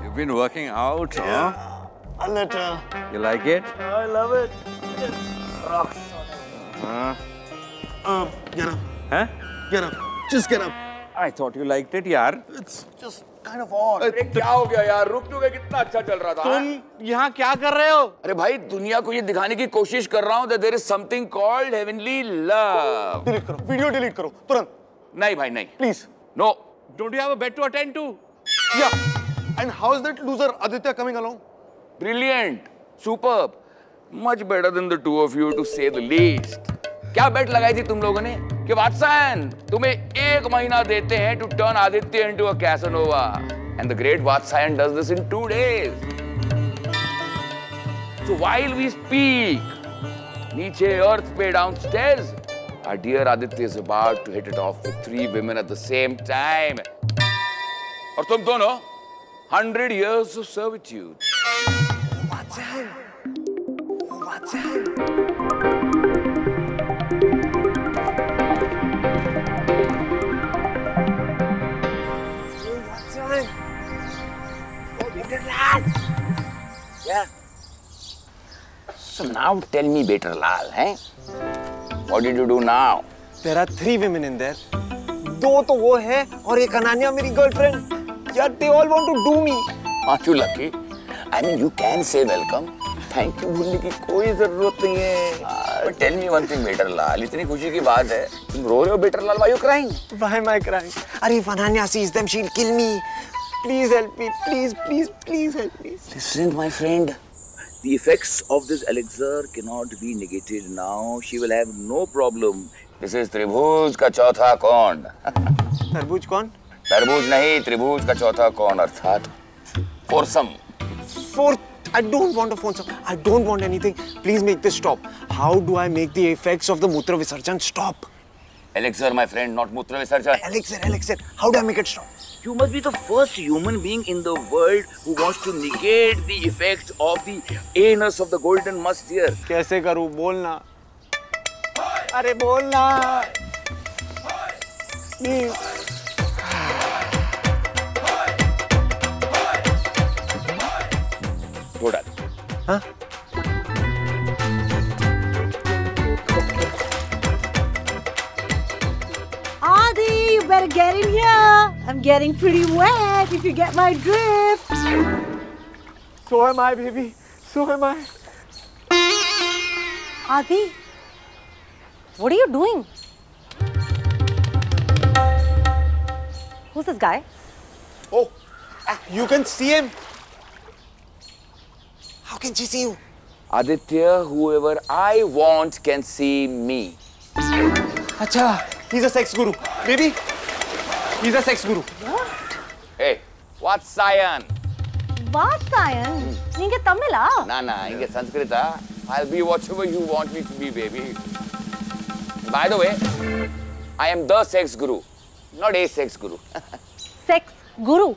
You've been working out, huh? A little. You like it? I love it. Rocks. Get up. Huh? Get up. Just get up. I thought you liked it, yaar. It's just kind of odd. अरे क्या हो गया यार? रुक क्यों गए? कितना अच्छा चल रहा था। तुम यहाँ क्या कर रहे हो? अरे भाई दुनिया को ये दिखाने की कोशिश कर रहा हूँ that there is something called heavenly love. Delete करो. Video delete करो. तुरंत. नहीं भाई नहीं. Please. No. Don't you have a bed to attend to? Yeah. And how is that loser Aditya coming along? Brilliant. Superb. Much better than the two of you to say the least. क्या बेट लगाई थी तुम लोगों ने कि वात्सायन तुम्हें 1 महीना देते हैं to turn Aditya into a Casanova, and the great Vatsyayan does this in 2 days. So while we speak, नीचे earth पे downstairs, our dear Aditya is about to hit it off with 3 women at the same time. और तुम दोनों 100 years of servitude. Vatsyayan. Vatsyayan. Yeah. So now tell me, Better Lal, eh? What did you do now? There are 3 women in there. 2 तो वो है और एक अनान्या मेरी girlfriend. Yeah, they all want to do me. Aren't you lucky? I mean, you can say welcome. Thank you बोलने की कोई जरूरत नहीं है. But tell me one thing, Better Lal. इतनी खुशी की बात है. तुम रो रहे हो, Better Lal? Why are you crying? Why am I crying? Arey, if Ananya sees them, she'll kill me. Please help me. Please, please, please help me. Listen, my friend. The effects of this elixir cannot be negated now. She will have no problem. This is त्रिभुज का चौथा कोण. तरबूज कौन? तरबूज नहीं, त्रिभुज का चौथा कोण अर्थात foursome. Fourth. I don't want a foursome. I don't want anything. Please make this stop. How do I make the effects of the Mutra Visarjan stop? Elixir, my friend, not Mutra Visarjan. Elixir. How do I make it stop? You must be the first human being in the world who wants to negate the effect of the anus of the golden musk deer. कैसे करूँ? बोलना. अरे बोलना. Please. Go done. Huh? Adi, you better get in here. I'm getting pretty wet, if you get my drift. So am I, baby. So am I. Adi, what are you doing? Who's this guy? Oh, you can see him. How can she see you? Aditya, whoever I want can see me. Acha, he's a sex guru. Baby, he's a sex guru. What? Hey, what's Sayan? Vatsyayan? Ninge Tamila? Nah, inge Sanskrita. I'll be whatever you want me to be, baby. By the way, I am the sex guru, not a sex guru. Sex guru?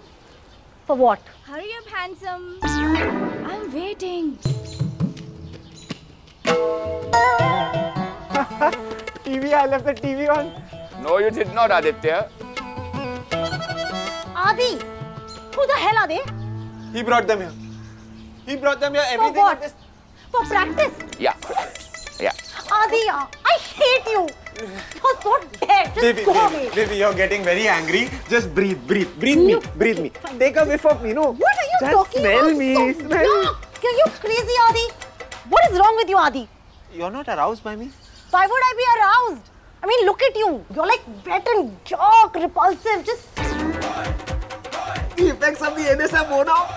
For what? Hurry up, handsome. I'm waiting. TV, I left the TV on. No, you did not, Aditya. Adi, who the hell are they? He brought them here. He brought them here. For Everything. what? For practice? Yeah. Adi, I hate you. You're so dead. Just go away. Baby, you're getting very angry. Just breathe me. Take a whiff of me, no? What are you Just talking smell about? me, smell me. No, are you crazy, Adi? What is wrong with you, Adi? You're not aroused by me? Why would I be aroused? I mean, look at you. You're like wet and dark, repulsive. Just... The effects of the NSM mono.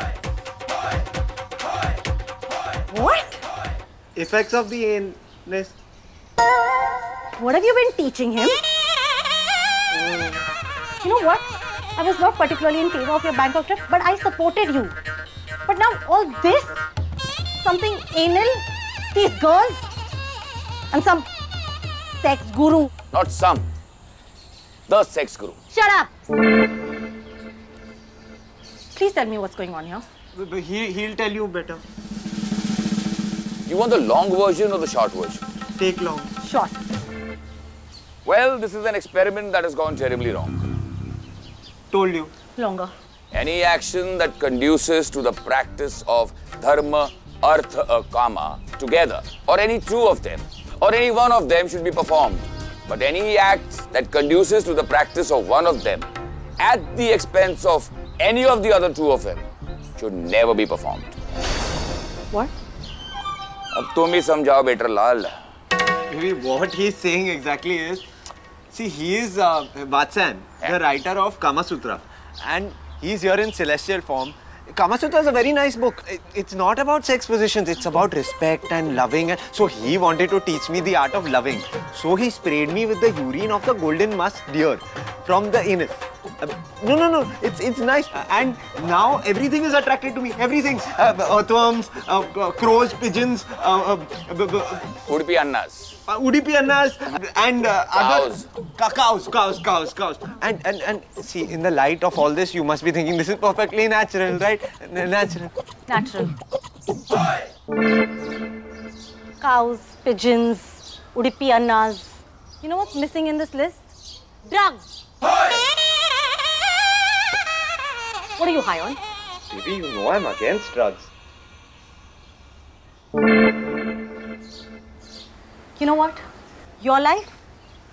What? Effects of the anus. What have you been teaching him? You know what? I was not particularly in favor of your Bangkok trip, but I supported you. But now all this, something anal, these girls, and some sex guru. Not some. The sex guru. Shut up! Please tell me what's going on here. He'll tell you better. You want the long version or the short version? Take long. Short. Well, this is an experiment that has gone terribly wrong. Told you. Longer. Any action that conduces to the practice of dharma, artha, kama together, or any two of them, or any one of them should be performed. But any act that conduces to the practice of one of them at the expense of any of the other two of them should never be performed. What? अब तुम ही समझाओ better Lal. Maybe what he's saying exactly is, see, he is Vatsan, the writer of Kama Sutra, and he's here in celestial form. Kama Sutra is a very nice book. It's not about sex positions, it's about respect and loving. And so he wanted to teach me the art of loving. So he sprayed me with the urine of the golden musk deer from the anus. No, it's nice. And now everything is attracted to me. Everything. Earthworms, crows, pigeons, Udupi Annas. Udupi Annas, and Cows. Cows. And see, in the light of all this, you must be thinking this is perfectly natural, right? Natural. Cows, pigeons, Udupi Annas. You know what's missing in this list? Drugs. What are you high on? Baby, you know I'm against drugs. You know what? Your life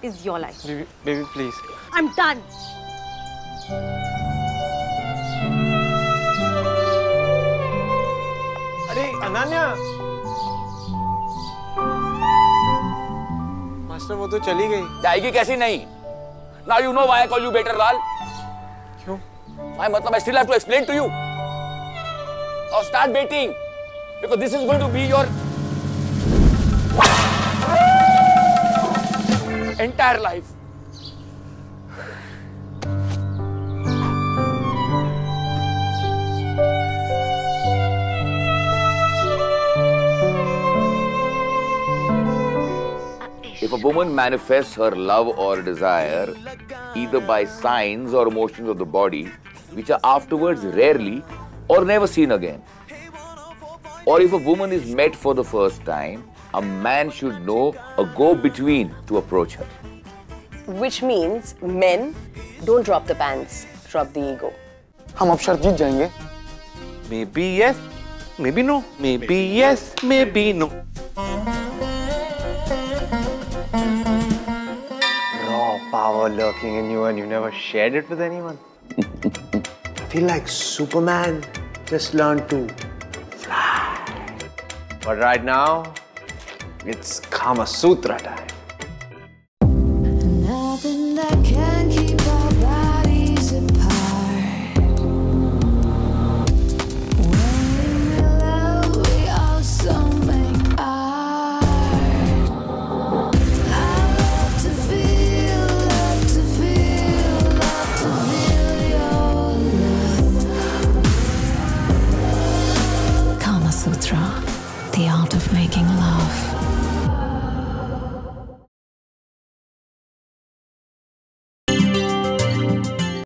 is your life. Baby, please. I'm done. Hey, Ananya. Master, वो तो चली गई. जाएगी कैसी नहीं? Now you know why I call you better lal. क्यों? My मतलब I still have to explain to you. Now start waiting, because this is going to be your entire life. If a woman manifests her love or desire either by signs or motions of the body, which are afterwards rarely or never seen again, or if a woman is met for the first time, a man should know a go-between to approach her. Which means men don't drop the pants, drop the ego. हम अब शर्त जीत जाएंगे. Maybe yes, maybe no. Maybe yes, maybe no. Raw power lurking in you and you never shared it with anyone. I feel like Superman just learned to fly. But right now, it's Kama Sutra time. Nothing that can keep our bodies apart. When we make love, we also make art. I love to feel your love. Kama Sutra, the art of making love.